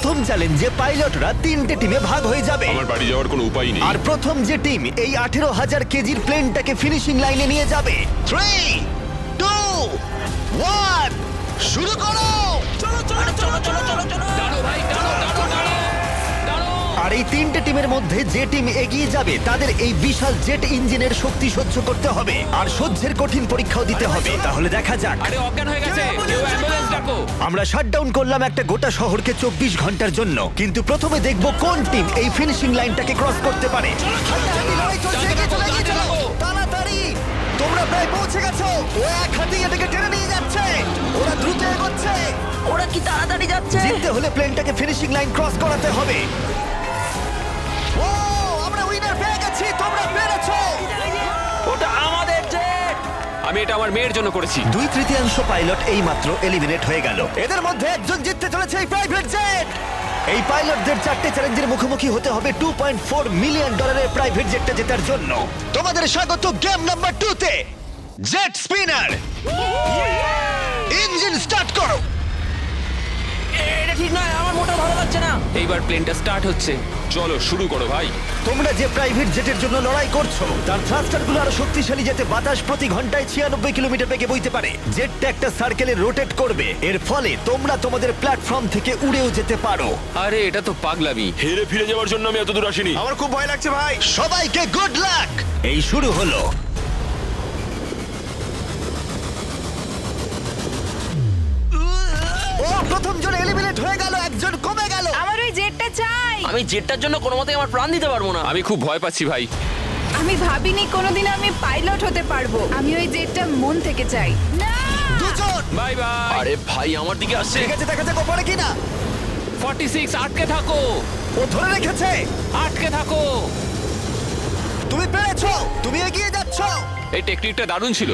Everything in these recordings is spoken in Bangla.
প্রথম চ্যালেঞ্জে পাইলটরা 3টে টিমে ভাগ হয়ে যাবে। আমার বাড়ি যাওয়ার কোনো উপায় নেই। আর প্রথম যে টিম এই 18,000 কেজির প্লেনটাকে ফিনিশিং লাইনে নিয়ে যাবে, 3, 2, 1, শুরু করো। আর এই 3টে টিমের মধ্যে যে টিম এগিয়ে যাবে তাদের এই বিশাল জেট ইঞ্জিনের শক্তি সহ্য করতে হবে আর সহ্যের কঠিন পরীক্ষাও দিতে হবে। তাহলে দেখা যাক। আরে অজ্ঞান হয়ে গেছে, কেউ অ্যাম্বুলেন্স ডাকো। আমরা শাটডাউন করলাম একটা গোটা শহরকে 24 ঘন্টার জন্য, কিন্তু প্রথমে দেখব কোন টিম এই ফিনিশিং লাইনটাকে ক্রস করতে পারে। হাড্ডাহাড্ডি লড়াই চলছে, এগিয়ে চলো, এগিয়ে চলো। তাড়াতাড়ি, তোমরা প্রায় পৌঁছে গেছো। ও এক হাতে এটাকে টেনে নিয়ে যাচ্ছে, ওরা দ্রুত এগোচ্ছে। ওরা কি তাড়াতাড়ি যাচ্ছে? জিততে হলে প্লেনটাকে ফিনিশিং লাইন ক্রস করাতে হবে। ও, আমরা উইনার পেয়ে গেছি, তোমরা পেরেছো। ওটা আমাদের জেট। আমি এটা আমার মেয়ের জন্য করেছি। 2/3 পাইলট এই মাত্র এলিমিনেট হয়ে গেল। এদের মধ্যে একজন জিততে চলেছে এই প্রাইভেট জেট। এই পাইলটদের 4টে চ্যালেঞ্জের মুখোমুখি হতে হবে $2.4 মিলিয়ন প্রাইভেট জেটটা জেতার জন্য। তোমাদের স্বাগত গেম নাম্বার 2 তে, জেট স্পিনার। ইঞ্জিন স্টার্ট করো। এটা ঠিক নয়, আমার মোটা ভালো লাগছে না। এইবার প্লেনটা স্টার্ট হচ্ছে। চলো শুরু করো ভাই। তোমরা যে প্রাইভেট জেটের জন্য লড়াই করছো তার থ্রাস্টারগুলো আরো শক্তিশালী, যাতে বাতাস প্রতি ঘন্টায় 96 কিলোমিটার বেগে বইতে পারে। জেটটা একটা সার্কেলে রোটেট করবে, এর ফলে তোমরা তোমাদের প্ল্যাটফর্ম থেকে উড়েও যেতে পারো। আরে এটা তো পাগলামি। হেরে ফিরে যাওয়ার জন্য আমি এত দূর আসিনি। আমার খুব ভয় লাগছে ভাই। সবাইকে গুড লাক। এই শুরু হলো। ও, প্রথম জন এলিমিনেট হয়ে গেল, একজন কমে গেল। আমার ওই জেটটা চাই। আমি জেটটার জন্য কোনো মতেই আমার প্রাণ দিতে পারবো না। আমি খুব ভয় পাচ্ছি ভাই। আমি ভাবিনি কোনোদিন আমি পাইলট হতে পারবো। আমি ওই জেটটা মন থেকে চাই। না, দুজন। Bye bye. আরে ভাই আমার দিকে আসছে। ঠিক আছে, দেখা যাক ও পারে কিনা। 46 আটকে থাকো। ও ধরে রেখেছে। আটকে থাকো। তুমি পেরেছো, তুমি এগিয়ে যাচ্ছ। এই টেকনিকটা দারুণ ছিল।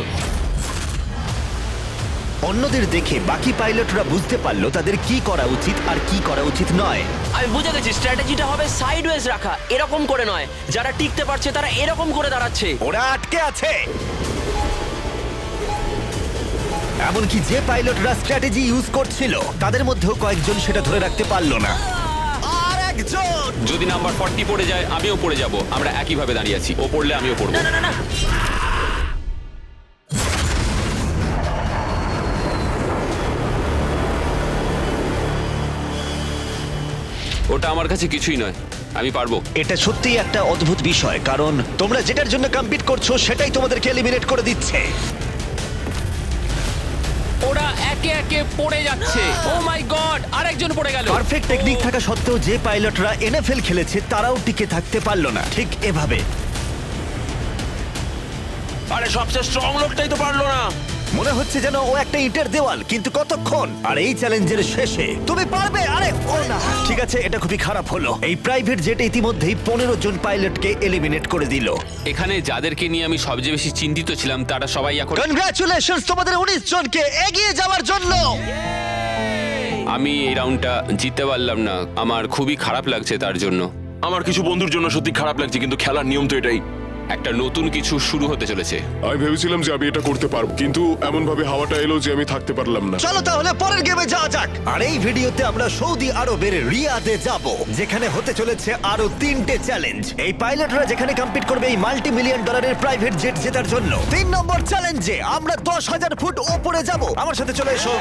অন্যদের দেখে বাকি পাইলটরা বুঝতে পারলো তাদের কি করা উচিত আর কি করা উচিত নয়। আমি বুঝে গেছি, স্ট্র্যাটেজিটা হবে সাইডওয়েজ রাখা, এরকম করে নয়। যারা টিকতে পারছে তারা এরকম করে দাঁড়াচ্ছে। ওরা আটকে আছে। এমনকি যে পাইলটরা স্ট্র্যাটেজি ইউজ করছিল তাদের মধ্যেও কয়েকজন সেটা ধরে রাখতে পারলো না। আর একজন। যদি নাম্বার 40 পড়ে যায় আমিও পড়ে যাব। আমরা একই ভাবে দাঁড়িয়ে আছি। ও পড়লে আমিও পড়বো। না না না না, ওটা আমার কাছে কিছুই নয়, আমি পারবো। এটা সত্যিই একটা অদ্ভুত বিষয়, কারণ তোমরা যেটার জন্য কম্পিট করছো সেটাই তোমাদেরকে এলিমিনেট করে দিচ্ছে। ওরা একে একে পড়ে যাচ্ছে। ও মাই গড, আরেকজন পড়ে গেল। পারফেক্ট টেকনিক থাকা সত্ত্বেও যে পাইলটরা এনএফএল খেলেছে তারাও টিকে থাকতে পারলো না ঠিক এভাবে। আরে সবচেয়ে স্ট্রং লোকটাই তো পারলো না। মনে হচ্ছে যেন ও একটা ইটের দেওয়াল, কিন্তু কতক্ষণ। আর এই চ্যালেঞ্জের শেষে তুমি পারবে। আরে ও না, ঠিক আছে, এটা খুবই খারাপ হলো। এই প্রাইভেট জেট ইতিমধ্যেই 15 জন পাইলটকে এলিমিনেট করে দিল। এখানে যাদেরকে নিয়ে আমি সবচেয়ে বেশি চিন্তিত ছিলাম তারা সবাই এখন। কনগ্রাচুলেশনস তোমাদের 19 জনকে এগিয়ে যাওয়ার জন্য। আমি এই রাউন্ডটা জিততে পারলাম না, আমার খুবই খারাপ লাগছে তার জন্য। আমার কিছু বন্ধুর জন্য সত্যি খারাপ লাগছে, কিন্তু খেলার নিয়ম তো এটাই। একটা নতুন কিছু শুরু হতে চলেছে। আমি ভেবেছিলাম যে আমি এটা করতে পারবো, কিন্তু এমন ভাবে হাওয়াটা এলো যে আমি থাকতে পারলাম না। চলো তাহলে পরের গেমে যাওয়া যাক। আর এই ভিডিওতে আমরা সৌদি আরবের রিয়াদে যাব, যেখানে হতে চলেছে আরো 3টে চ্যালেঞ্জ। এই পাইলটরা যেখানে কম্পিট করবে এই $multi-million প্রাইভেট জেট জেতার জন্য। 3 নম্বর চ্যালেঞ্জে আমরা 10,000 ফুট ওপরে যাব। আমার সাথে চলে এসো।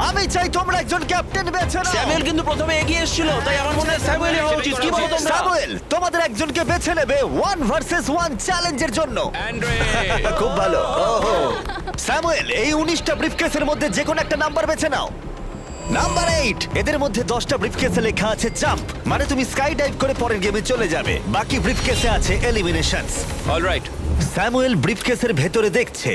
আমি চাই তোমরা একজন ক্যাপ্টেন বেছে নাও। স্যামুয়েল কিন্তু প্রথমে এগিয়ে এসেছিল, তাই আমার মনে হয় স্যামুয়েলই হওয়া উচিত। কি বলো তোমরা? স্যামুয়েল, তোমাদের একজনকে বেছে নেবে 1 ভার্সেস 1 চ্যালেঞ্জের জন্য। অ্যান্ড্রে, খুব ভালো। ওহো, স্যামুয়েল, এই 19টা ব্রিফকেসের মধ্যে যে কোনো একটা নাম্বার বেছে নাও। নাম্বার 8। এদের মধ্যে 10টা ব্রিফকেসে লেখা আছে জাম্প, মানে তুমি স্কাই ডাইভ করে পরের গেমে চলে যাবে। বাকি ব্রিফকেসে আছে এলিমিনেশনস। অলরাইট। স্যামুয়েল ব্রিফকেসের ভেতরে দেখছে,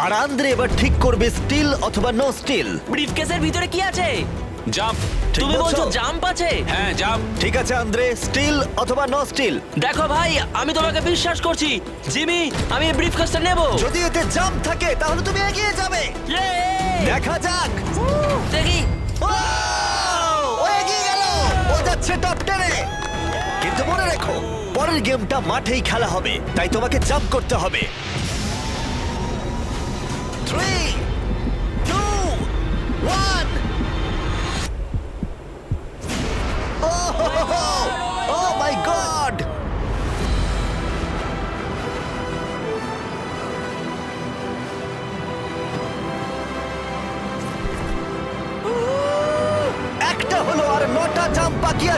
আর আন্দ্রে এবার ঠিক করবে স্টিল অথবা নো স্টিল। ব্রিফকেসের ভিতরে কি আছে? জাম্প। ঠিক তুমি বলছো বলছো? জাম্প আছে? হ্যাঁ জাম্প। ঠিক আছে আন্দ্রে, স্টিল অথবা নো স্টিল। দেখো ভাই, আমি তোমাকে বিশ্বাস করছি। জিমি, আমি ব্রিফকেসটা নেব। যদি এতে জাম্প থাকে তাহলে তুমি এগিয়ে যাবে। দেখা যাক। দেখি। ও এগিয়ে গেল, ও যাচ্ছে টপ 10-এ। কিন্তু মনে রেখো, পরের গেমটা মাঠেই খেলা হবে, তাই তোমাকে জাম্প করতে হবে।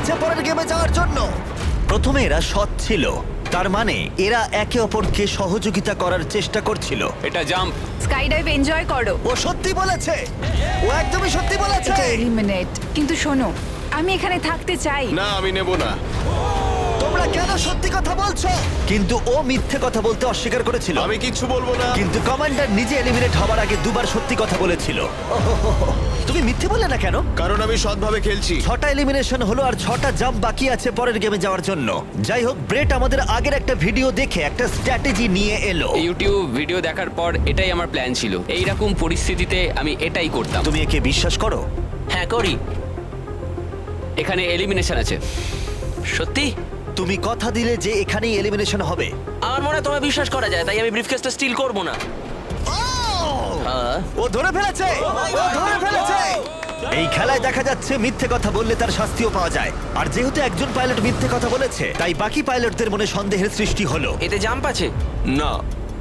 আছে পরের গেমে যাওয়ার জন্য। প্রথমে এরা সৎ ছিল, তার মানে এরা একে অপরকে সহযোগিতা করার চেষ্টা করছিল। এটা জাম্প। স্কাই ডাইভ এনজয় করো। ও সত্যি বলেছে, ও একদমই সত্যি বলেছে। এটা এলিমিনেট। কিন্তু শোনো, আমি এখানে থাকতে চাই। না আমি নেব না। তোমরা কেন সত্যি কথা বলছো? কিন্তু ও মিথ্যে কথা বলতে অস্বীকার করেছিল। আমি কিচ্ছু বলবো না। কিন্তু কমান্ডার নিজে এলিমিনেট হওয়ার আগে দুবার সত্যি কথা বলেছিল। ওহোহোহো। তুমি মিথ্যে বললে না কেন? কারণ আমি সৎভাবে খেলছি। 6টা এলিমিনেশন হলো আর 6টা জাম্প বাকি আছে পরের গেমে যাওয়ার জন্য। যাই হোক, ব্রেট আমাদের আগের একটা ভিডিও দেখে একটা স্ট্র্যাটেজি নিয়ে এলো। ইউটিউব ভিডিও দেখার পর এটাই আমার প্ল্যান ছিল। এইরকম পরিস্থিতিতে আমি এটাই করতাম। তুমি একে বিশ্বাস করো? হ্যাঁ করি। এখানে এলিমিনেশন আছে। সত্যি তুমি কথা দিলে যে এখানেই এলিমিনেশন হবে। আমার মনে হয় তোমায় বিশ্বাস করা যায়, তাই আমি ব্রিফকেসটা স্টিল করব না। হ্যাঁ। ও ধরে ফেলেছে, ও ধরে ফেলেছে। এই খেলায় দেখা যাচ্ছে মিথ্যে কথা বললে তার শাস্তিও পাওয়া যায়। আর যেহেতু একজন পাইলট মিথ্যে কথা বলেছে, তাই বাকি পাইলটদের মনে সন্দেহের সৃষ্টি হলো। এতে জাম্প আছে? না,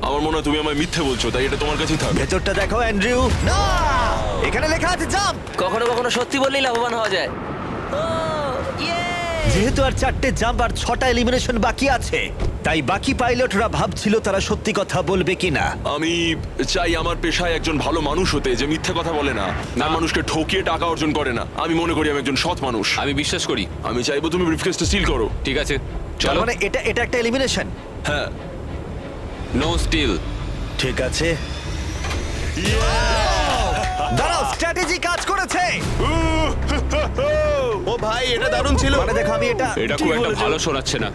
আমার মনে হয় তুমি আমায় মিথ্যে বলছো, তাই এটা তোমার কাছেই থাকবে। ভেতরটা দেখো অ্যান্ড্রিউ। না, এখানে লেখা আছে জাম্প। কখনো কখনো সত্যি বললেই লাভবান হওয়া যায়। যেহেতু আর 4টে জাম্প আর 6টা এলিমিনেশন বাকি আছে, তাই বাকি পাইলটরা ভাবছিল তারা সত্যি কথা বলবে কিনা। আমি চাই আমার পেশায় একজন ভালো মানুষ হতে, যে মিথ্যে কথা বলে না, না মানুষকে ঠকিয়ে টাকা অর্জন করে না। আমি মনে করি আমি একজন সৎ মানুষ। আমি বিশ্বাস করি। আমি চাইবো তুমি ব্রিফকেসটা সিল করো। ঠিক আছে, তার চলো। মানে এটা একটা এলিমিনেশন। হ্যাঁ। No steal. ঠিক আছে, দাঁড়াও, স্ট্র্যাটেজি কাজ করেছে। ও ভাই এটা দারুণ ছিল। মানে দেখো, আমি এটা এটা খুব একটা ভালো শোনাচ্ছে না।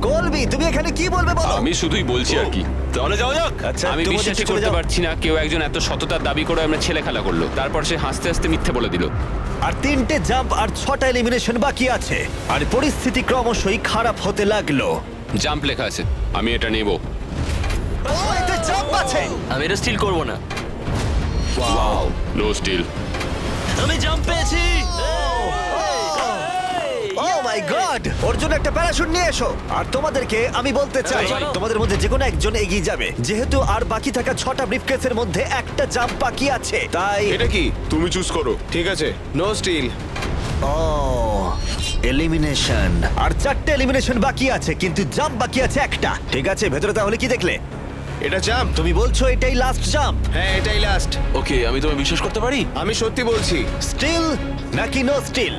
কলবি, তুমি এখানে কি বলবে বলো? আমি শুধুই বলছি আর কি। তাহলে যাওয়া যাক। আচ্ছা, আমি তোমাদের বিশ্বাসই কি চলে করতে যাও? পারছি না কেউ একজন এত সততার দাবি করে আমরা ছেলে খেলা করলো, তারপর সে হাসতে হাসতে মিথ্যে বলে দিল। আর 3টে জাম্প আর 6টা এলিমিনেশন বাকি আছে, আর পরিস্থিতি ক্রমশই খারাপ হতে লাগলো। জাম্প লেখা আছে, আমি এটা নেব। ও, এতে জাম্প আছে। আমি এটা স্টিল করব না। No steal. আমি জাম্প পেয়েছি। ও মাই গড, ওর জন্য একটা প্যারাশুট নিয়ে এসো। আর তোমাদেরকে আমি বলতে চাই, চলো। তোমাদের মধ্যে যে কোনো একজন এগিয়ে যাবে, যেহেতু আর বাকি থাকা 6টা ব্রিফকেসের মধ্যে একটা জাম্প বাকি আছে। তাই এটা কি? তুমি চুজ করো। ঠিক আছে, নো স্টিল। ও, এলিমিনেশন। আর 4টে এলিমিনেশন বাকি আছে, কিন্তু জাম্প বাকি আছে একটা। ঠিক আছে, ভেতরে তাহলে কি দেখলে? এটা জাম্প। তুমি বলছো এটাই লাস্ট জাম্প? হ্যাঁ এটাই লাস্ট। ওকে, আমি তোমায় বিশ্বাস করতে পারি? আমি সত্যি বলছি। স্টিল নাকি no steal?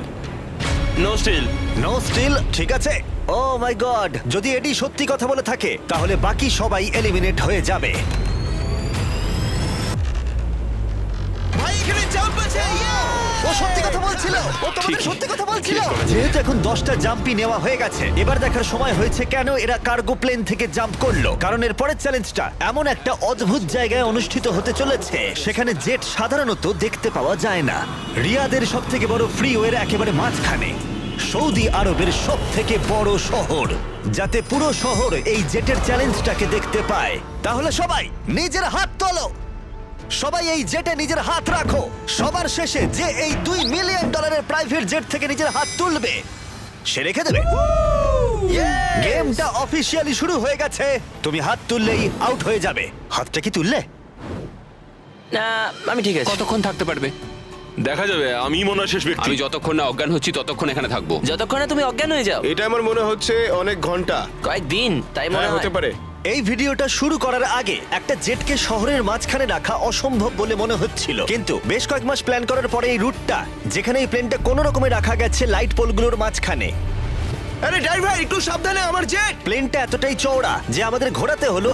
No steal. No steal, ঠিক আছে। ও মাই গড, যদি এডি সত্যি কথা বলে থাকে তাহলে বাকি সবাই এলিমিনেট হয়ে যাবে। ও সত্যি কথা বলছিল, ও তোমাদের সত্যি কথা বলছিল। যেহেতু এখন 10টা জাম্পই নেওয়া হয়ে গেছে, এবার দেখার সময় হয়েছে কেন এরা কার্গো প্লেন থেকে জাম্প করলো। কারণ এর পরের চ্যালেঞ্জটা এমন একটা অদ্ভুত জায়গায় অনুষ্ঠিত হতে চলেছে, সেখানে জেট সাধারণত দেখতে পাওয়া যায় না। রিয়াদের সব থেকে বড় ফ্রিওয়ের একেবারে মাঝখানে, সৌদি আরবের সব থেকে বড় শহর, যাতে পুরো শহর এই জেটের চ্যালেঞ্জটাকে দেখতে পায়। তাহলে সবাই নিজের হাত তোলো, সবাই এই জেটে নিজের হাত রাখো। সবার শেষে যে এই $2 মিলিয়ন প্রাইভেট জেট থেকে নিজের হাত তুলবে, সে রেখে দেবে। গেমটা অফিসিয়ালি শুরু হয়ে গেছে। তুমি হাত তুললেই আউট হয়ে যাবে। হাতটা কি তুললে? না, আমি ঠিক আছে। কতক্ষণ থাকতে পারবে? দেখা যাবে, আমি মনে হয় শেষ ব্যক্তি। আমি যতক্ষণ না অজ্ঞান হচ্ছি ততক্ষণ এখানে থাকবো। যতক্ষণে তুমি অজ্ঞান হয়ে যাও। এটা আমার মনে হচ্ছে অনেক ঘন্টা। কয়েকদিন, তাই মনে হ্যাঁ হয়। হতে পারে। এই ভিডিওটা শুরু করার আগে একটা জেটকে শহরের মাঝখানে রাখা অসম্ভব বলে মনে হচ্ছিল, কিন্তু বেশ কয়েক মাস প্ল্যান করার পরে এই রুটটা, যেখানে এই প্লেনটা কোনো রকমে রাখা গেছে লাইট পোলগুলোর মাঝখানে। আরে ড্রাইভার একটু সাবধানে, আমার জেট। প্লেনটা এতটাই চওড়া যে আমাদের ঘোরাতে হলো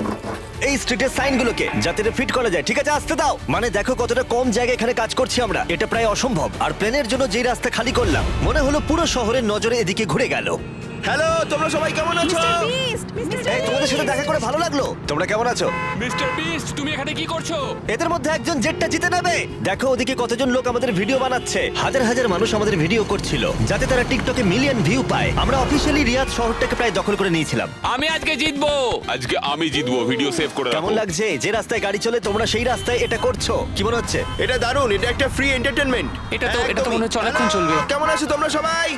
এই স্ট্রিটের সাইনগুলোকে, যাতে এটা ফিট করা যায়। ঠিক আছে, আসতে দাও। মানে দেখো কতটা কম জায়গা এখানে কাজ করছি আমরা, এটা প্রায় অসম্ভব। আর প্লেনের জন্য যেই রাস্তা খালি করলাম, মনে হলো পুরো শহরের নজরে এদিকে ঘুরে গেল। হ্যালো, তোমরা সবাই কেমন আছো? এই, তোমাদের সাথে দেখা করে ভালো লাগলো। তোমরা কেমন আছো? মিস্টার বিস্ট, তুমি এখানে কি করছো? এদের মধ্যে একজন জেটটা জিতে নেবে। দেখো ওদিকে কতজন লোক আমাদের ভিডিও বানাচ্ছে। হাজার হাজার মানুষ আমাদের ভিডিও করছিল, যাতে তারা টিকটকে মিলিয়ন ভিউ পায়। আমরা অফিসিয়ালি রিয়াদ শহরটাকে প্রায় দখল করে নিয়েছিলাম। আমি আজকে জিতবো। আজকে আমি জিতবো, ভিডিও সেভ করে কেমন রাখো। লাগছে? যে রাস্তায় গাড়ি চলে তোমরা সেই রাস্তায় এটা করছো। কি মনে হচ্ছে? এটা দারুণ, এটা একটা ফ্রি এন্টারটেইনমেন্ট। এটা তো মনে হচ্ছে অনেকক্ষণ চলবে। কেমন আছো তোমরা সবাই?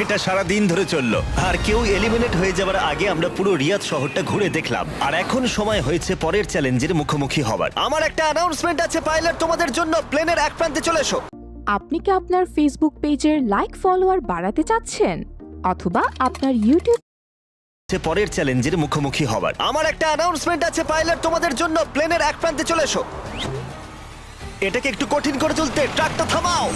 এটা সারা দিন ধরে চললো, আর কেউ এলিমিনেট হয়ে যাবার আগে আমরা পুরো রিয়াদ শহরটা ঘুরে দেখলাম। আর এখন সময় হয়েছে পরের চ্যালেঞ্জের মুখোমুখি হবার। আমার একটা অ্যানাউন্সমেন্ট আছে পাইলট তোমাদের জন্য। প্লেনের এক প্রান্তে চলে এসো। আপনি কি আপনার ফেসবুক পেজের লাইক ফলোয়ার বাড়াতে চাচ্ছেন, অথবা আপনার ইউটিউব পরের চ্যালেঞ্জের মুখোমুখি হবার আমার একটা অ্যানাউন্সমেন্ট আছে পাইলট তোমাদের জন্য। প্লেনের এক প্রান্তে চলে এসো। এটাকে একটু কঠিন করে তুলতে ট্রাকটা থামাও।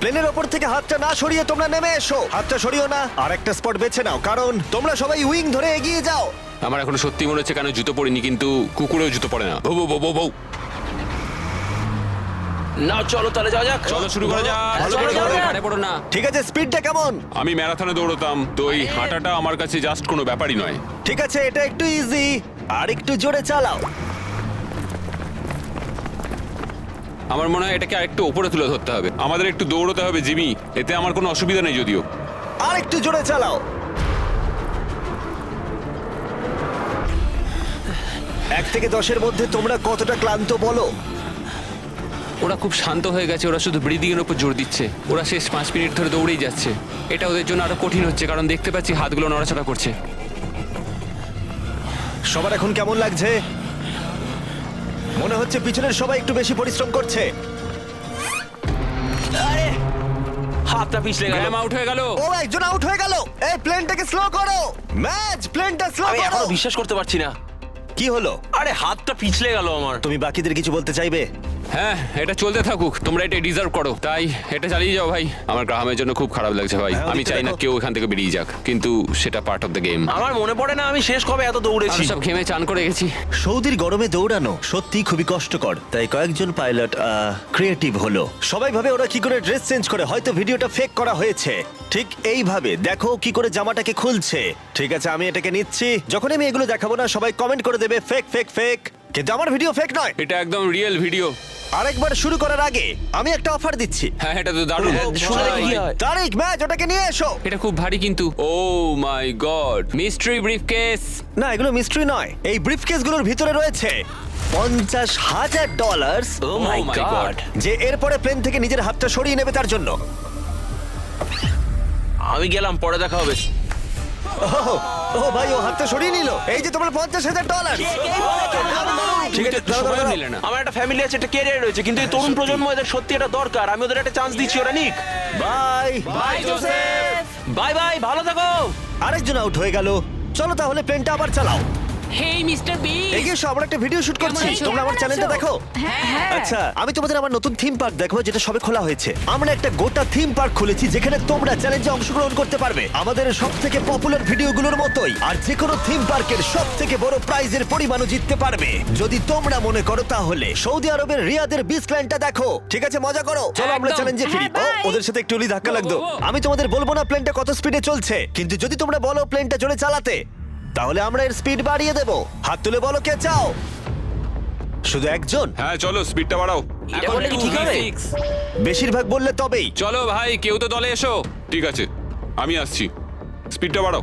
প্লেনের ওপর থেকে হাতটা না সরিয়ে তোমরা নেমে এসো। হাতটা সরিও না, আর একটা স্পট বেছে নাও, কারণ তোমরা সবাই উইং ধরে এগিয়ে যাও। আমার এখন সত্যি মনে হচ্ছে কেন জুতো পরিনি, কিন্তু কুকুরেও জুতো পরে না। বউ বউ বউ বউ না চলো তাহলে যাওয়া যাক। চলো শুরু করা যাক। ভালো করে চলো, করো। চলো। আরে পড়ো না। ঠিক আছে, স্পিডটা কেমন? আমি ম্যারাথনে দৌড়তাম, তো এই হাঁটাটা আমার কাছে জাস্ট কোনো ব্যাপারই নয়। ঠিক আছে, এটা একটু ইজি, আর একটু জোরে চালাও। আমার মনে হয় এটাকে আরেকটু উপরে তুলে ধরতে হবে। আমাদের একটু দৌড়তে হবে জিমি, এতে আমার কোনো অসুবিধা নেই যদিও। আর একটু জোরে চালাও। 1 থেকে 10-এর মধ্যে তোমরা কতটা ক্লান্ত বলো? ওরা খুব শান্ত হয়ে গেছে, ওরা শুধু ব্রিদিং এর উপর জোর দিচ্ছে। ওরা শেষ 5 মিনিট ধরে দৌড়েই যাচ্ছে। এটা ওদের জন্য আরো কঠিন হচ্ছে, কারণ দেখতে পাচ্ছি হাতগুলো নড়াচড়া করছে। সবার এখন কেমন লাগছে? মনে হচ্ছে পিছনের সবাই একটু বেশি পরিশ্রম করছে। আরে হাতটা পিছলে গেল। গ্র্যাম আউট হয়ে গেল। ও, একজন আউট হয়ে গেল। এই প্লেনটাকে স্লো করো। ম্যাচ, প্লেনটা স্লো আমি করো। এখনো বিশ্বাস করতে পারছি না। কি হলো? আরে হাতটা পিছলে গেল আমার। তুমি বাকিদের কিছু বলতে চাইবে? হ্যাঁ, এটা চলতে থাকুক, তোমরা এটা ডিজার্ভ করো, তাই এটা চালিয়ে যাও ভাই। আমার গ্রাহামের জন্য খুব খারাপ লাগছে ভাই। হ্যাঁ, আমি ওদিকটা চাই না দেখো। কেউ এখান থেকে বেরিয়ে যাক, কিন্তু সেটা পার্ট অফ দ্য গেম। আমার মনে পড়ে না আমি শেষ কবে এত দৌড়েছি। সব ঘেমে চান করে গেছি। সৌদির গরমে দৌড়ানো সত্যি খুবই কষ্টকর, তাই কয়েকজন পাইলট ক্রিয়েটিভ হলো। সবাই ভাবে ওরা কি করে ড্রেস চেঞ্জ করে, হয়তো ভিডিওটা ফেক করা হয়েছে। ঠিক এইভাবে দেখো কি করে জামাটাকে খুলছে। ঠিক আছে, আমি এটাকে নিচ্ছি। যখন আমি এগুলো দেখাবো না, সবাই কমেন্ট করে দেবে ফেক ফেক ফেক, কিন্তু আমার ভিডিও ফেক নয়। এটা একদম রিয়েল ভিডিও। আরেকবার শুরু করার আগে আমি একটা অফার দিচ্ছি। হ্যাঁ, এটা তো দারুণ। শুনে দেখি কি হয়। তারিক, ম্যাচ, ওটাকে নিয়ে এসো। এটা খুব ভারী কিন্তু। ও মাই গড, মিস্ট্রি ব্রিফকেস। না, এগুলো মিস্ট্রি নয়। এই ব্রিফকেসগুলোর ভিতরে রয়েছে $50,000, ও মাই Oh my গড। God. যে এরপরে প্লেন থেকে নিজের হাতটা সরিয়ে নেবে তার জন্য। আমি গেলাম, পরে দেখা হবে। ও ভাই, ও হাতটা সরিয়ে নিল। এই যে তোমার $50,000। ঠিক আছে, দাঁড়াও, সময় দাঁড়াও। নিলে না। আমার একটা ফ্যামিলি আছে, একটা ক্যারিয়ার রয়েছে, কিন্তু এই তরুণ প্রজন্ম এদের সত্যি এটা দরকার। আমি ওদের একটা চান্স দিচ্ছি, ওরা নিক। Bye. Bye Joseph. Bye bye, ভালো থাকো। আরেকজন আউট হয়ে গেল। চলো তাহলে প্লেনটা আবার চালাও। হেই মিস্টার বিস্ট, এগিয়ে এসো, আমরা একটা ভিডিও শুট করছি। কেমন আছো? তোমরা আমার চ্যানেলটা দেখো। হ্যাঁ। আচ্ছা, আমি তোমাদের আমার নতুন থিম পার্ক দেখাবো, যেটা সবে খোলা হয়েছে। আমরা একটা গোটা থিম পার্ক খুলেছি, যেখানে তোমরা চ্যালেঞ্জে অংশগ্রহণ করতে পারবে আমাদের সব থেকে পপুলার ভিডিওগুলোর মতোই। আর যে কোনো থিম পার্কের সব থেকে বড় প্রাইজের পরিমাণও জিততে পারবে যদি তোমরা মনে করো তাহলে। সৌদি আরবের রিয়াদের বিচ ল্যান্ডটা দেখো। ঠিক আছে, মজা করো। চলো আমরা একদম। চ্যালেঞ্জে ফিরি। হ্যাঁ, ও, ওদের সাথে একটু ধাক্কা লাগতো। ও, ও। আমি তোমাদের বলবো না প্লেনটা কত স্পিডে চলছে, কিন্তু যদি তোমরা বলো প্লেনটা জোরে চালাতে, তাহলে আমরা এর স্পিড বাড়িয়ে দেব। হাত তুলে বলো কে চাও। শুধু একজন? হ্যাঁ চলো, স্পিডটা বাড়াও। এটা এখন বললে কি ঠিক হবে? 2v6। বেশিরভাগ বললে তবেই। চলো ভাই, কেউ তো দলে এসো। ঠিক আছে, আমি আসছি, স্পিডটা বাড়াও।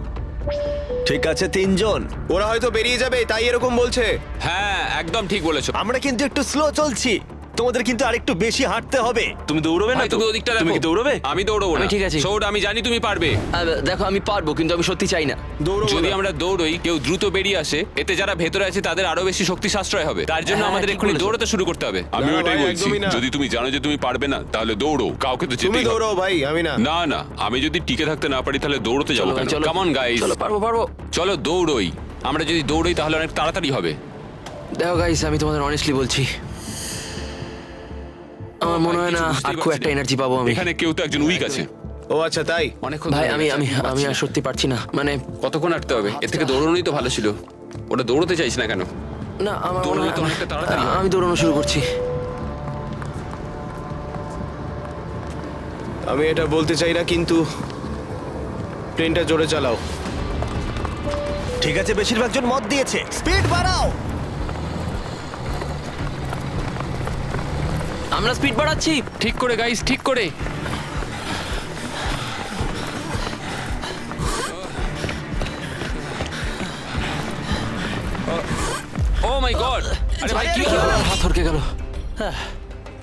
ঠিক আছে, 3 জন। ওরা হয়তো বেরিয়ে যাবে, তাই এরকম বলছে। হ্যাঁ, একদম ঠিক বলেছো। আমরা কিন্তু একটু স্লো চলছি, তোমাদের কিন্তু আরেকটু বেশি হাঁটতে হবে। তুমি দৌড়বে না ভাই, তো? তুমি ওদিকটা দেখো। তুমি কি দৌড়বে? আমি দৌড়বো না। আমি ঠিক আছি। সৌড, আমি জানি তুমি পারবে। দেখো আমি পারবো, কিন্তু আমি সত্যি চাই না। যদি আমরা দৌড়ই, কেউ দ্রুত বেরিয়ে আসে, এতে যারা ভেতরে আছে তাদের আরো বেশি শক্তি সাশ্রয় হবে। তার জন্য হ্যাঁ, আমাদের ঠিক এক্ষুনি বলেছো। দৌড়াতে শুরু করতে হবে। আমি না, ওটাই ভাই, বলছি, একদমই না। যদি তুমি জানো যে তুমি পারবে না, তাহলে দৌড়ো। কাউকে তো তুমি যেতেই হবে। দৌড়াও ভাই, আমি না। না না, আমি যদি টিকে থাকতে না পারি তাহলে দৌড়তে যাবো চলো, কেন? চলো। কাম অন গাইস, চলো, পারবো পারবো। চলো দৌড়ই। আমরা যদি দৌড়ই তাহলে অনেক তাড়াতাড়ি হবে। দেখো গাইস, আমি তোমাদের অনেস্টলি বলছি, আমার মনে হয় না কিছু বুঝতেই আর খুব পারছি একটা না। এনার্জি পাবো আমি। এখানে কেউ তো একজন উইক আছে। ও আচ্ছা, তাই? অনেকক্ষণ ভাই ধরে আমি গেছে, আমি পারছি আমি আর না। সত্যি পারছি না, মানে কতক্ষণ হাঁটতে হবে? এর থেকে দৌড়নোই তো ভালো ছিল। ওটা দৌড়তে চাইছ না কেন? না আমার মনে দৌড়লে হয় তো অনেকটা তাড়াতাড়ি হয়। আমি দৌড়ানো শুরু করছি। আমি এটা বলতে চাই না, কিন্তু প্লেনটা জোরে চালাও। ঠিক আছে, বেশিরভাগ জন মত দিয়েছে। স্পিড বাড়াও। আমরা স্পিড বাড়াচ্ছি। ঠিক করে গাইস, ঠিক করে। ও মাই গড! আরে ভাই কি হলো? আমার হাত হরকে গেল।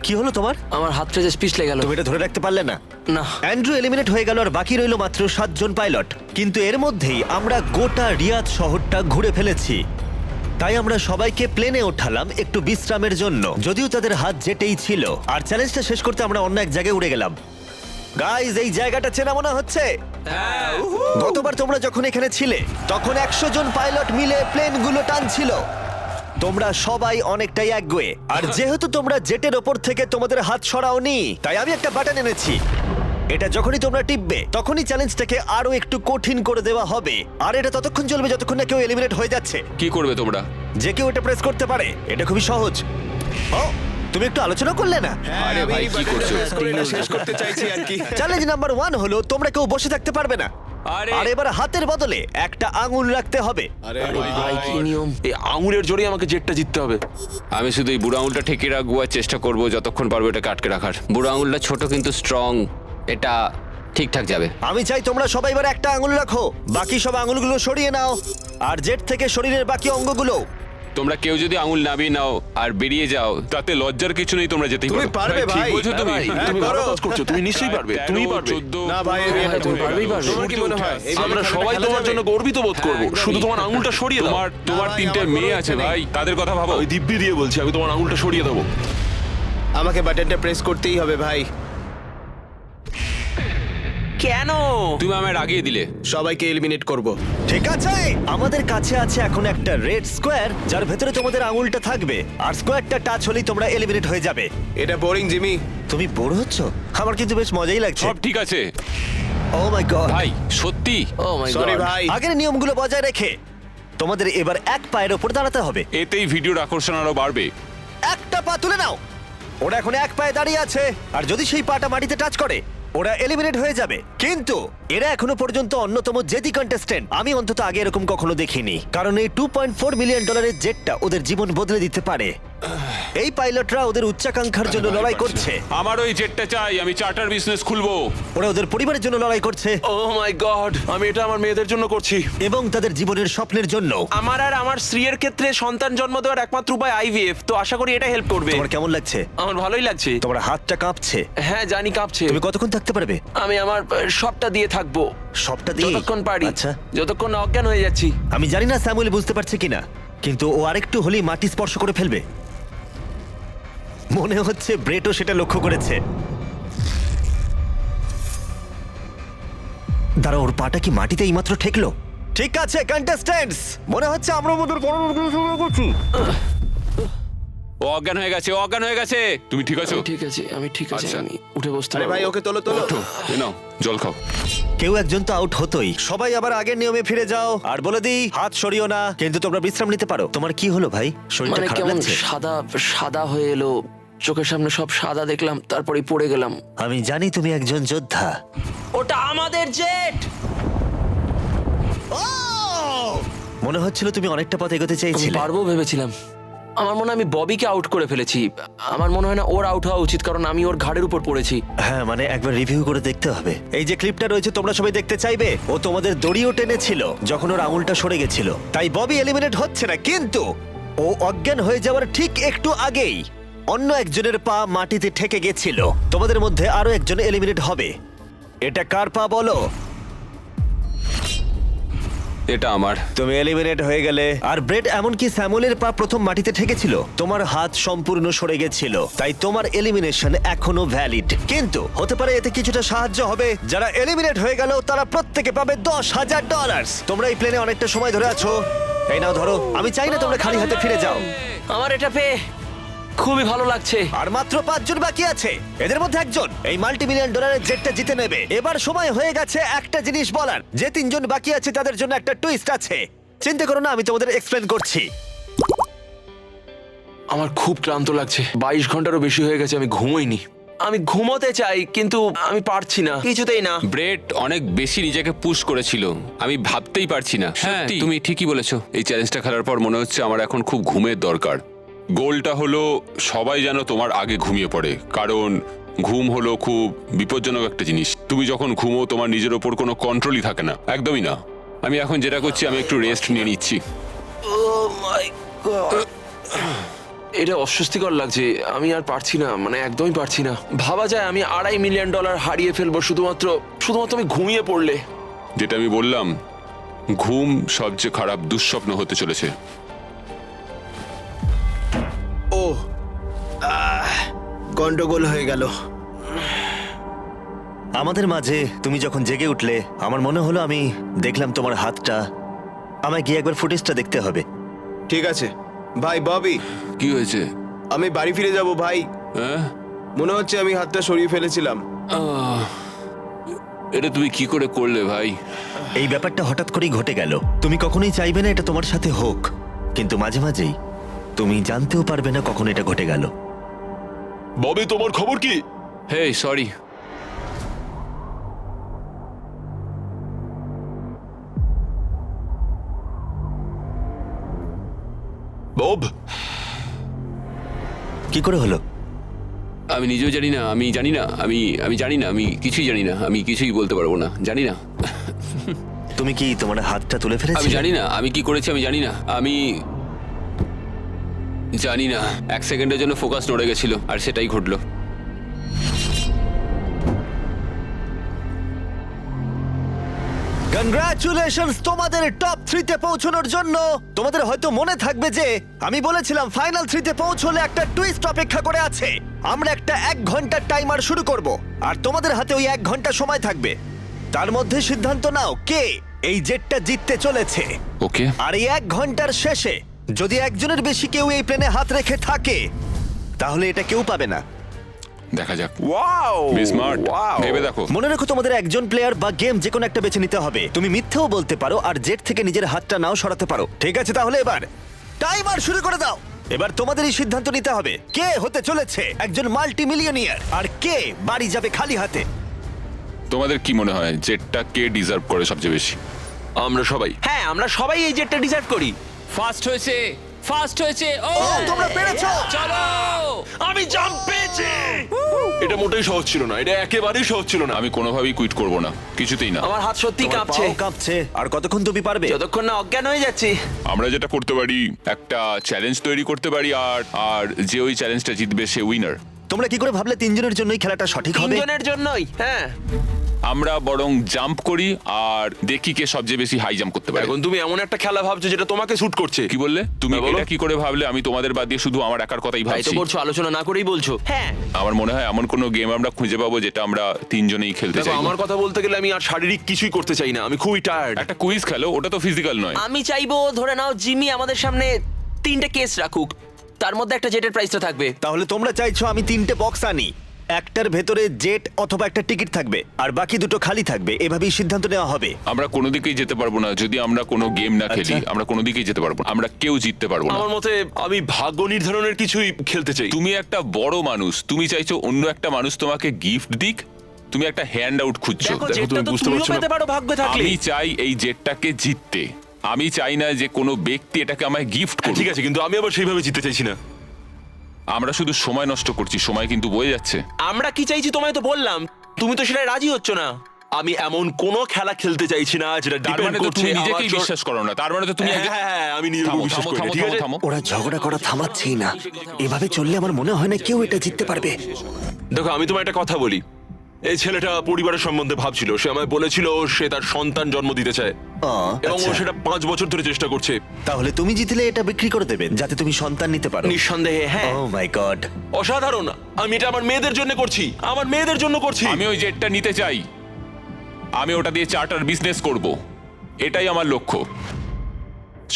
কি হলো তোমার? আমার হাতটা যে পিছলে গেল। তুমি এটা ধরে রাখতে পারলে না। না, অ্যান্ড্রু এলিমিনেট হয়ে গেল, আর বাকি রইল মাত্র 7 জন পাইলট। কিন্তু এর মধ্যেই আমরা গোটা রিয়াদ শহরটা ঘুরে ফেলেছি। তাই আমরা সবাইকে প্লেনে ওঠালাম একটু বিশ্রামের জন্য, যদিও তাদের হাত জেটেই ছিল। আর চ্যালেঞ্জটা শেষ করতে আমরা অন্য এক জায়গায় উড়ে গেলাম। গাইজ, এই জায়গাটা চেনা মনে হচ্ছে। গতবার তোমরা যখন এখানে ছিলে তখন 100 জন পাইলট মিলে প্লেনগুলো টানছিল। তোমরা সবাই অনেকটাই একগুয়ে, আর যেহেতু তোমরা জেটের ওপর থেকে তোমাদের হাত সরাওনি, তাই আমি একটা বাটন এনেছি। এটা যখনই তোমরা টিপবে তখনই চ্যালেঞ্জটাকে আরো একটু কঠিন করে দেওয়া হবে। আর এটা ততক্ষণ চলবে যতক্ষণ না কেউ এলিমিনেট হয়ে যাচ্ছে। কি করবে তোমরা? যে কেউ এটা প্রেস করতে পারে, এটা খুবই সহজ। ও, তুমি একটু আলোচনা করলে না? আরে ভাই, কি করছো? শেষ করতে চাইছি আর কি। চ্যালেঞ্জ নাম্বার 1 হলো তোমরা কেউ বসে থাকতে পারবে না। আরে আর এবার হাতের বদলে একটা আঙুল রাখতে হবে। আরে ভাই কি নিয়ম! এই আঙুলের জোরেই আমাকে জেটটা জিততে হবে। আমি শুধু এই বুড়ো আঙুলটা ঠেকিয়ে রাখবো আর চেষ্টা করবো যতক্ষণ পারবো এটাকে আটকে রাখার। বুড়ো আঙুলটা ছোট কিন্তু স্ট্রং, এটা ঠিকঠাক যাবে। আমি চাই তোমরা সবাই এবার একটা আঙুল রাখো, বাকি সব আঙুলগুলো সরিয়ে নাও। আর জেট থেকে শরীরের বাকি অঙ্গগুলো। তোমরা কেউ যদি আঙুল নামিয়ে নাও আর বেরিয়ে যাও, তাতে লজ্জার কিছু নেই, তোমরা যেতেই তুমি পারো। পারবে ঠিক ভাই। বলছো তুমি। হ্যাঁ, তুমি ভালো করো। কাজ করছো, তুমি নিশ্চয়ই পারবে, তুমি পারবে। 14, না ভাই, আমি এটা তুমি করতে পারবেই পারবো। পারবে। তোমার কি মনে হয় এইভাবে আমরা খেলাটা সবাই খেলা তোমার যাবে? জন্য গর্বিত বোধ করবো। একদমই। শুধু তোমার আঙুলটা সরিয়ে দাও। তোমার ভাই, 3টে আমার মেয়ে কোনো আছে ইচ্ছে নেই। ভাই, তাদের কথা ভাবো। ওই দিব্যি দিয়ে বলছি, আমি তোমার আঙুলটা সরিয়ে দেবো। আমাকে বাটনটা প্রেস করতেই হবে ভাই। কেন? তুমি আমায় রাগিয়ে দিলে। সবাইকে এলিমিনেট করব। ঠিক আছে, আমাদের কাছে আছে এখন একটা রেড স্কোয়ার যার ভেতরে তোমাদের আঙুলটা থাকবে। আর স্কোয়ারটা টাচ হলেই তোমরা এলিমিনেট হয়ে যাবে। এটা বোরিং জিমি। তুমি বোর হচ্ছ? আমার কিন্তু বেশ মজাই লাগছে। সব ঠিক আছে ও মাই গড। ভাই, সত্যি। ও মাই সরি গড! ভাই। আগের নিয়মগুলো বজায় রেখে তোমাদের এবার এক পায়ের ওপর দাঁড়াতে হবে। এতেই ভিডিওর আকর্ষণ আরো বাড়বে। একটা পা তুলে নাও। ওরা এখন এক পায়ে দাঁড়িয়ে আছে, আর যদি সেই পাটা মাটিতে টাচ করে ওরা এলিমিনেট হয়ে যাবে। কিন্তু এরা এখনো পর্যন্ত অন্যতম জেদি কন্টেস্টেন্ট। আমি অন্তত আগে এরকম কখনো দেখিনি, কারণ এই $2.4 মিলিয়ন জেটটা ওদের জীবন বদলে দিতে পারে। এই পাইলটরা ওদের উচ্চাকাঙ্ক্ষার জন্য লড়াই করছে, আমার ওই জেটটা চাই, আমি চার্টার বিজনেস খুলবো। ওরা ওদের পরিবারের জন্য লড়াই করছে, ও মাই গড, আমি এটা আমার মেয়েদের জন্য করছি। এবং তাদের জীবনের স্বপ্নের জন্য। আমার আর আমার স্ত্রীর ক্ষেত্রে সন্তান জন্ম দেওয়ার একমাত্র উপায় আইভিএফ, তো আশা করি এটা হেল্প করবে। তোমার কেমন লাগছে? আমার ভালোই লাগছে। তোমার হাতটা কাঁপছে। হ্যাঁ জানি, কাঁপছে। তুমি কতক্ষণ থাকতে পারবে? আমি আমার সবটা দিয়ে থাকবো, সবটা দিয়ে? যতক্ষণ পারি। আচ্ছা, যতক্ষণ না অজ্ঞান হয়ে যাচ্ছি। আমি জানি না স্যামুয়েল বুঝতে পারছে কিনা, কিন্তু ও আরেকটু হলেই মাটি স্পর্শ করে ফেলবে। মনে হচ্ছে ব্রেটও সেটা লক্ষ্য করেছে। দাঁড়া, ওর পাটা কি মাটিতে এইমাত্র ঠেকলো? ঠিক আছে কন্টেস্ট্যান্টস, মনে হচ্ছে আমরা আমাদের পরবর্তী শুরু করছি। ও অজ্ঞান হয়ে গেছে, ও অজ্ঞান হয়ে গেছে। তুমি ঠিক আছো? ঠিক আছে, আমি ঠিক আছে, আচ্ছা। আমি উঠে বসতে আরে ভাই, পারবো। ওকে তোলো তোলো। এই নাও, জল খাও। কেউ একজন তো আউট হতোই। সবাই আবার আগের নিয়মে ফিরে যাও। আর বলে দিই, হাত সরিও না, কিন্তু তোমরা বিশ্রাম নিতে পারো। তোমার কি হলো ভাই? শরীরটা মানে খারাপ কেমন লাগছে? সাদা সাদা হয়ে এলো, চোখের সামনে সব সাদা দেখলাম, তারপরে পড়ে গেলাম। আমি জানি তুমি একজন যোদ্ধা। ওটা আমাদের জেট। মনে হচ্ছিল তুমি অনেকটা পথ এগোতে আমি চেয়েছিলে। পারবো ভেবেছিলাম। আমার মনে হয় আমি ববিকে আউট করে ফেলেছি। আমার মনে হয় না ওর আউট হওয়া উচিত, কারণ আমি ওর ঘাড়ের উপর পড়েছি। হ্যাঁ, মানে একবার রিভিউ করে দেখতে হবে। এই যে ক্লিপটা রয়েছে তোমরা সবাই দেখতে চাইবে, ও তোমাদের দড়িও টেনেছিল যখন ওর আঙুলটা সরে গেছিল। তাই ববি এলিমিনেট হচ্ছে না, কিন্তু ও অজ্ঞান হয়ে যাওয়ার ঠিক একটু আগেই অন্য একজনের পা মাটিতে ঠেকে গেছিল। তোমাদের মধ্যে আরো একজন এলিমিনেট হবে। এটা কার পা বলো? এটা আমার। তুমি এলিমিনেট হয়ে গেলে। আর ব্রেড, এমনকি স্যামুয়েলের পা প্রথম মাটিতে ঠেকেছিল, তোমার হাত সম্পূর্ণ সরে গেছিল, তাই তোমার এলিমিনেশন এখনো ভ্যালিড। কিন্তু হতে পারে এতে কিছুটা সাহায্য হবে। যারা এলিমিনেট হয়ে গেল তারা প্রত্যেকে পাবে $10,000। তোমরা এই প্লেনে অনেকটা সময় ধরে আছো, এই নাও ধরো। আমি চাই না তোমরা খালি হাতে ফিরে যাও। আমার এটা পেয়ে খুবই ভালো লাগছে। আর মাত্র 5 জন বাকি আছে, এদের মধ্যে একজন এই $multi-million জেটটা জিতে নেবে। এবার সময় হয়ে গেছে একটা জিনিস বলার। যে 3 জন বাকি আছে তাদের জন্য একটা টুইস্ট আছে। চিন্তা করো না, আমি তোমাদের এক্সপ্লেন করছি। আমার খুব ক্লান্ত লাগছে, 22 ঘন্টারও বেশি হয়ে গেছে, আমি ঘুমোইনি। আমি ঘুমোতে চাই, কিন্তু আমি পারছি না, কিছুতেই না। ব্রেড অনেক বেশি নিজেকে পুশ করেছিল, আমি ভাবতেই পারছি না। হ্যাঁ, সত্যি। তুমি ঠিকই বলেছো। এই চ্যালেঞ্জটা খেলার পর মনে হচ্ছে আমার এখন খুব ঘুমের দরকার। গোলটা হলো সবাই যেন তোমার আগে ঘুমিয়ে পড়ে, কারণ ঘুম হলো খুব বিপজ্জনক একটা জিনিস। তুমি যখন ঘুমো তোমার নিজের ওপর কোনো কন্ট্রোলই থাকে না, একদমই না। আমি এখন যেটা করছি, আমি একটু রেস্ট নিয়ে নিচ্ছি। Oh my God! এটা অস্বস্তিকর লাগছে, আমি আর পারছি না, মানে একদমই পারছি না। ভাবা যায় আমি $2.5 মিলিয়ন হারিয়ে ফেলবো শুধুমাত্র আমি ঘুমিয়ে পড়লে। যেটা আমি বললাম, ঘুম সবচেয়ে খারাপ দুঃস্বপ্ন হতে চলেছে। গন্ডগোল হয়ে গেল। আমাদের মাঝে তুমি যখন জেগে উঠলে আমার মনে হলো আমি দেখলাম তোমার হাতটা। আমায় গিয়ে একবার ফুটেজটা দেখতে হবে। ঠিক আছে ভাই ববি, কি হয়েছে? আমি বাড়ি ফিরে যাব ভাই। হ্যাঁ? মনে হচ্ছে আমি হাতটা সরিয়ে ফেলেছিলাম। এটা তুমি কি করে করলে ভাই? এই ব্যাপারটা হঠাৎ করেই ঘটে গেল। তুমি কখনোই চাইবে না এটা তোমার সাথে হোক, কিন্তু মাঝে মাঝেই তুমি জানতেও পারবে না কখন এটা ঘটে গেল। ববি, তোমার খবর কি? হেই সরি। বব, কি করে হলো? আমি নিজেও জানি না, আমি জানি না, আমি জানি না, আমি কিছুই জানি না, আমি কিছুই বলতে পারবো না, জানি না। তুমি কি তোমার হাতটা তুলে আমি ফেলেছিলে? জানি না আমি কি করেছি, আমি জানি না, আমি জানি না। 1 সেকেন্ডের জন্য ফোকাস নড়ে গেছিল আর সেটাই ঘটলো। কনগ্রাচুলেশনস তোমাদের টপ 3 তে পৌঁছানোর জন্য। তোমাদের হয়তো মনে থাকবে যে আমি বলেছিলাম ফাইনাল 3 তে পৌঁছলে একটা টুইস্ট অপেক্ষা করে আছে। আমরা একটা 1 ঘন্টার টাইমার শুরু করব আর তোমাদের হাতে ওই 1 ঘন্টা সময় থাকবে। তার মধ্যে সিদ্ধান্ত নাও কে এই জেটটা জিততে চলেছে। ওকে, আর এই 1 ঘন্টার শেষে যদি একজনের বেশি কেউ এই প্লেনে হাত রেখে থাকে তাহলে এটা কেউ পাবে না। দেখা যাক। ওয়াও, বি স্মার্ট, ভেবে দেখো। মনে রেখো তোমাদের একজন প্লেয়ার বা গেম যে কোনো একটা বেছে নিতে হবে। তুমি মিথ্যেও বলতে পারো আর জেট থেকে নিজের হাতটা নাও সরাতে পারো। ঠিক আছে, তাহলে এবার টাইমার শুরু করে দাও। এবার তোমাদেরই সিদ্ধান্ত নিতে হবে কে হতে চলেছে একজন মাল্টি মিলিয়নিয়ার আর কে বাড়ি যাবে খালি হাতে। তোমাদের কি মনে হয় জেটটা কে ডিজার্ভ করে সবচেয়ে বেশি? আমরা সবাই। হ্যাঁ আমরা সবাই এই জেটটা ডিজার্ভ করি। ফার্স্ট হয়েছে, ফার্স্ট হয়েছে। ও তোমরা পেরেছো। চলো। আমি জাম্প পেয়েছি। এটা মোটেই সহজ ছিল না, এটা একেবারেই সহজ ছিল না। আমি কোনোভাবেই কুইট করব না, কিছুতেই না। আমার হাত সত্যি তোমার কাঁপছে, পাও কাঁপছে। আর কতক্ষণ তুমি পারবে? যতক্ষণ না অজ্ঞান হয়ে যাচ্ছি। আমরা যেটা করতে পারি, একটা চ্যালেঞ্জ তৈরি করতে পারি, আর যে ওই চ্যালেঞ্জটা জিতবে সে উইনার। তোমরা কি করে ভাবলে 3 জনের জন্যই খেলাটা সঠিক হবে? তিনজনের জন্যই। হ্যাঁ, আমরা বরং জাম্প করি আর দেখি কে সবচেয়ে বেশি হাই জাম্প করতে পারে। এখন তুমি এমন একটা খেলা ভাবছো যেটা তোমাকে স্যুট করছে। কি বললে তুমি? হ্যাঁ, বলো। এটা কি করে ভাবলে? আমি তোমাদের বাদ দিয়ে শুধু আমার একার কথাই তাই তো ভাবছি। বলছো, আলোচনা না করেই বলছো। হ্যাঁ, আমার মনে হয় এমন কোনো গেম আমরা খুঁজে পাবো যেটা আমরা 3 জনেই খেলতে দেখো, চাই। আমার কথা বলতে গেলে আমি আর শারীরিক কিছুই করতে চাই না, আমি খুবই টায়ার্ড। একটা কুইজ খেলো, ওটা তো ফিজিক্যাল নয়। আমি চাইবো ধরে নাও জিমি আমাদের সামনে 3টে কেস রাখুক, তার মধ্যে একটা জেটের প্রাইসটা থাকবে। তাহলে তোমরা চাইছো আমি 3টে বক্স আনি, একটার ভেতরে জেট অথবা একটা টিকিট থাকবে আর বাকি দুটো খালি থাকবে, এভাবেই সিদ্ধান্ত নেওয়া হবে। আমরা কোনো দিকেই যেতে পারবো না যদি আমরা কোনো গেম না খেলি। আচ্ছা। আমরা কোনো দিকেই যেতে পারবো না, আমরা কেউ জিততে পারবো না। আমার মতে আমি ভাগ্য নির্ধারণের কিছুই খেলতে চাই। তুমি একটা বড় মানুষ, তুমি চাইছো অন্য একটা মানুষ তোমাকে গিফট দিক, তুমি একটা হ্যান্ড আউট খুঁজছো। দেখো দেখো, জেটটা তুমি তো বুঝতে তুমিও পারছো না। পেতে পারো ভাগ্য থাকলে। আমি চাই এই জেটটাকে জিততে, আমি চাই না যে কোনো ব্যক্তি এটাকে আমায় গিফট করুক। ঠিক আছে, কিন্তু আমি আবার সেইভাবে জিততে চাইছি না। আমরা শুধু সময় নষ্ট করছি, সময় কিন্তু বয়ে যাচ্ছে। আমরা কি চাইছি তোমায় তো বললাম, তুমি তো সেটা রাজি হচ্ছ না। আমি এমন কোনো খেলা খেলতে চাইছি না যেটা তার ডিপেন্ড মানে তো করছে তুমি আমার নিজেকেই জোর- বিশ্বাস করো না, তার মানে তো তুমি হ্যাঁ, আগে- হ্যাঁ, হ্যাঁ, আমি নিজের থামো, উপর বিশ্বাস থামো, করি না, থামো, ঠিক আছে? থামো। ওরা ঝগড়া করা থামাচ্ছেই না, এভাবে চললে আমার মনে হয় না কেউ এটা জিততে পারবে। দেখো, আমি তোমায় একটা কথা বলি। এই ছেলেটা পরিবারের সম্বন্ধে ভাবছিল, সে আমায় বলেছিল সে তার সন্তান জন্ম দিতে চায় এবং ও আচ্ছা। সেটা 5 বছর ধরে চেষ্টা করছে। তাহলে তুমি জিতলে এটা বিক্রি করে দেবেন যাতে তুমি সন্তান নিতে পারো। নিঃসন্দেহে হ্যাঁ। ও মাই গড। অসাধারণ। আমি এটা আমার মেয়েদের জন্য করছি, আমার মেয়েদের জন্য করছি। আমি ওই জেটটা নিতে চাই, আমি ওটা দিয়ে চার্টার বিজনেস করব, এটাই আমার লক্ষ্য।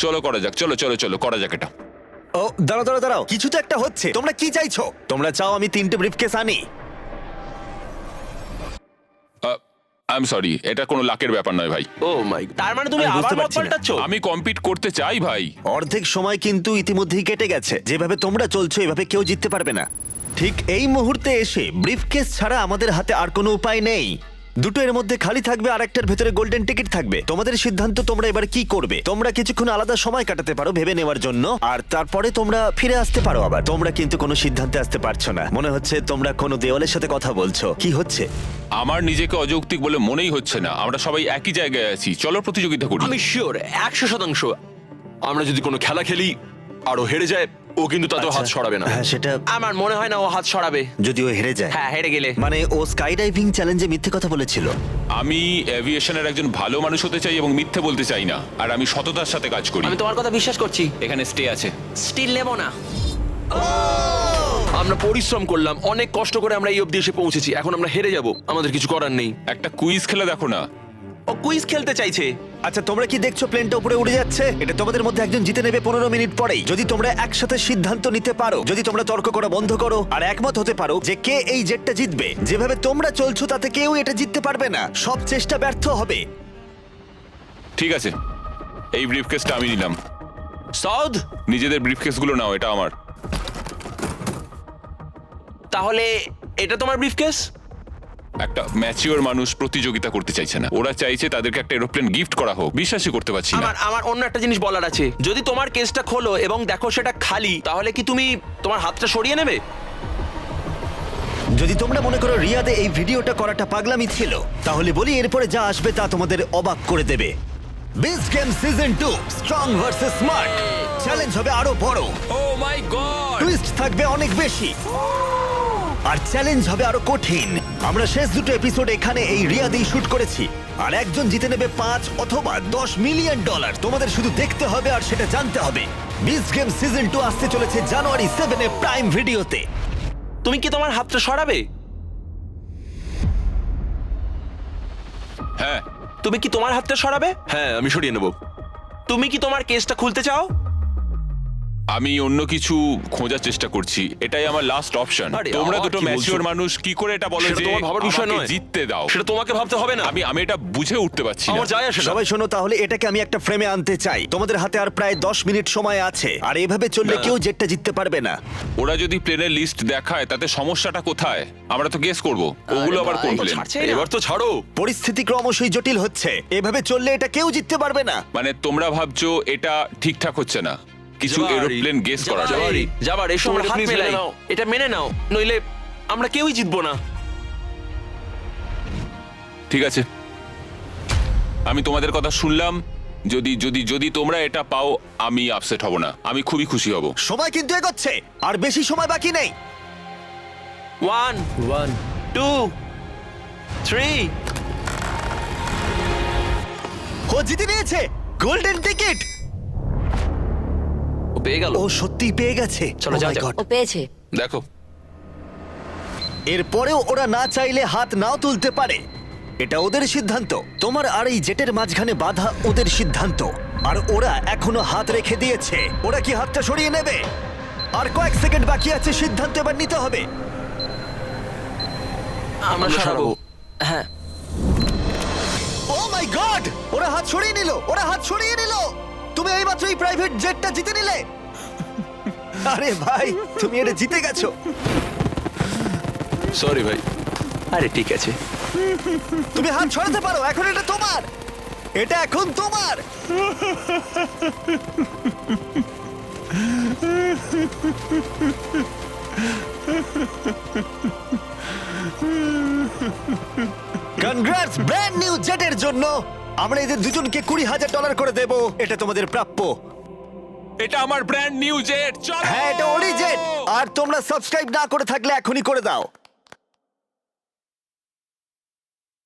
চলো করা যাক, চলো চলো চলো করা যাক এটা। ও দাঁড়াও দাঁড়াও দাঁড়াও, কিছু তো একটা হচ্ছে। তোমরা কি চাইছো? তোমরা চাও আমি 3টে ব্রিফকেস আনি? আই এম সরি, এটা কোনো লাকের ব্যাপার নয় ভাই। ও মাই, তার মানে তুমি আমি বুঝতে আবার মত পারছি না। পাল্টাচ্ছ? আমি কম্পিট করতে চাই ভাই। অর্ধেক সময় কিন্তু ইতিমধ্যেই কেটে গেছে। যেভাবে তোমরা চলছো এভাবে কেউ জিততে পারবে না। ঠিক এই মুহূর্তে এসে ব্রিফকেস ছাড়া আমাদের হাতে আর কোনো উপায় নেই। দুটো এর মধ্যে খালি থাকবে আর একটার ভেতরে গোল্ডেন টিকিট থাকবে। তোমাদের সিদ্ধান্ত, তোমরা এবার কি করবে। তোমরা কিছুক্ষণ আলাদা সময় কাটাতে পারো ভেবে নেওয়ার জন্য, আর তারপরে তোমরা ফিরে আসতে পারো আবার। তোমরা কিন্তু কোনো সিদ্ধান্তে আসতে পারছো না, মনে হচ্ছে তোমরা কোনো দেওয়ালের সাথে কথা বলছো। কি হচ্ছে? আমার নিজেকে অযৌক্তিক বলে মনেই হচ্ছে না, আমরা সবাই একই জায়গায় আছি। চলো প্রতিযোগিতা করি। আমি শিওর 100%। আমরা যদি কোনো খেলা খেলি আর ও হেরে যায়, ও কিন্তু তাতেও হাত আচ্ছা। সরাবে না। হ্যাঁ, সেটা আমার মনে হয় না ও হাত সরাবে। যদিও হেরে যায়। হ্যাঁ, হেরে গেলে। মানে ও স্কাই ডাইভিং চ্যালেঞ্জে মিথ্যে কথা বলেছিল। আমি এভিয়েশনের একজন ভালো মানুষ হতে চাই এবং মিথ্যে বলতে চাই না, আর আমি সততার সাথে কাজ করি। আমি তোমার কথা বিশ্বাস করছি। এখানে স্টে আছে। স্টিল নেব না। আমরা পরিশ্রম করলাম, অনেক কষ্ট করে আমরা এই অবধি এসে পৌঁছেছি। এখন আমরা হেরে যাব, আমাদের কিছু করার নেই। একটা কুইজ খেলে দেখো না। ও কুইজ খেলতে চাইছে। আচ্ছা তোমরা কি দেখছো প্লেনটা উপরে উড়ে যাচ্ছে? এটা তোমাদের মধ্যে একজন জিতে নেবে 15 মিনিট পরেই। যদি তোমরা একসাথে সিদ্ধান্ত নিতে পারো, যদি তোমরা তর্ক করা বন্ধ করো আর একমত হতে পারো যে কে এই জেটটা জিতবে, যেভাবে তোমরা চলছো তাতে কেউ এটা জিততে পারবে না। সব চেষ্টা ব্যর্থ হবে। ঠিক আছে, এই ব্রিফকেসটা আমি নিলাম। সাউদ, নিজেদের ব্রিফকেসগুলো নাও, এটা আমার। তাহলে এটা তোমার ব্রিফকেস? একটা ম্যাচিওর মানুষ প্রতিযোগিতা করতে চাইছে না, ওরা চাইছে তাদেরকে একটা এরোপ্লেন গিফট করা হোক। বিশ্বাসই করতে পারছি না। আমার অন্য একটা জিনিস বলার আছে। যদি তোমার কেসটা খোলো এবং দেখো সেটা খালি, তাহলে কি তুমি তোমার হাতটা সরিয়ে নেবে? যদি তোমরা মনে করো রিয়াদে এই ভিডিওটা করাটা পাগলামি ছিল, তাহলে বলি এরপরে যা আসবে তা তোমাদের অবাক করে দেবে। Beach game season 2 strong versus smart. Challenge হবে আরো বড়, ও মাই গড! টুইস্ট থাকবে অনেক বেশি, আর চ্যালেঞ্জ হবে আরো কঠিন। আমরা শেষ দুটো এপিসোড এখানে এই রিয়াদেই শুট করেছি, আর একজন জিতে নেবে 5 অথবা 10 মিলিয়ন ডলার। তোমাদের শুধু দেখতে হবে আর সেটা জানতে হবে। বিচ গেম সিজন 2 আসতে চলেছে জানুয়ারি 7 এ প্রাইম ভিডিওতে। তুমি কি তোমার হাতটা সরাবে? হ্যাঁ, তুমি কি তোমার হাতটা সরাবে? হ্যাঁ, আমি সরিয়ে নেব। তুমি কি তোমার কেসটা খুলতে চাও? আমি অন্য কিছু খোঁজার চেষ্টা করছি, এটাই আমার লাস্ট অপশন। আরে, তোমরা আবার দুটো কি বলছো? ম্যাচিওর মানুষ কি করে এটা বলো সেটা যে তোমার ভাবার বিষয় আমাকে নয়। জিততে দাও? সেটা তোমাকে ভাবতে হবে না। আমি এটা বুঝে উঠতে পারছি না। আমার যায় আসে না। সবাই শোনো, তাহলে এটাকে আমি একটা ফ্রেমে আনতে চাই। তোমাদের হাতে আর প্রায় 10 মিনিট সময় আছে, আর এভাবে চললে না। কেউ জেটটা জিততে পারবে না। ওরা যদি প্লেনের লিস্ট দেখায় তাতে সমস্যাটা কোথায়? আমরা তো গেস করব ওগুলো আবার কোন প্লেন। এবার তো ছাড়ো। পরিস্থিতি ক্রমশই জটিল হচ্ছে, এভাবে চললে এটা কেউ জিততে পারবে না। মানে তোমরা ভাবছো এটা ঠিকঠাক হচ্ছে না, কিছু জাবারি, এরোপ্লেন গেস করা যায়। জাবারি, জাবারি, এসো আমরা তোমরা হাত please মেলাই। মেনে নাও। এটা মেনে নাও, নইলে আমরা কেউই জিতবো না। ঠিক আছে, আমি তোমাদের কথা শুনলাম। যদি যদি যদি তোমরা এটা পাও, আমি আপসেট হব না, আমি খুবই খুশি হব। সময় কিন্তু এগোচ্ছে, আর বেশি সময় বাকি নেই। 1 2 3। ও জিতে নিয়েছে গোল্ডেন টিকিট। ও পেয়ে গেল। ও সত্যিই পেয়ে গেছে। চলো, Oh যাও, my যাও। God! ও পেয়েছে। দেখো, এরপরেও ওরা না চাইলে হাত নাও তুলতে পারে, এটা ওদের সিদ্ধান্ত। তোমার আর এই জেটের মাঝখানে বাধা ওদের সিদ্ধান্ত, আর ওরা এখনো হাত রেখে দিয়েছে। ওরা কি হাতটা সরিয়ে নেবে? আর কয়েক সেকেন্ড বাকি আছে, সিদ্ধান্ত এবার নিতে হবে। আমরা সরাবো। হ্যাঁ, ও মাই গড, ওরা হাত সরিয়ে নিল, ওরা হাত সরিয়ে নিল। তুমি এইমাত্র এই প্রাইভেট জেটটা জিতে নিলে। আরে ভাই, তুমি এটা জিতে গেছো। সরি ভাই। আরে ঠিক আছে। তুমি হাত সরাতে পারো, এখন এটা তোমার, এটা এখন তোমার। কনগ্রাটস ব্র্যান্ড নিউ জেটের জন্য। আমরা এদের দুজনকে $20,000 করে দেব, এটা তোমাদের প্রাপ্য। এটা আমার ব্র্যান্ড নিউ জেট। চলো। হ্যাঁ, এটা ওরই জেট। আর তোমরা সাবস্ক্রাইব না করে থাকলে এখনই করে দাও।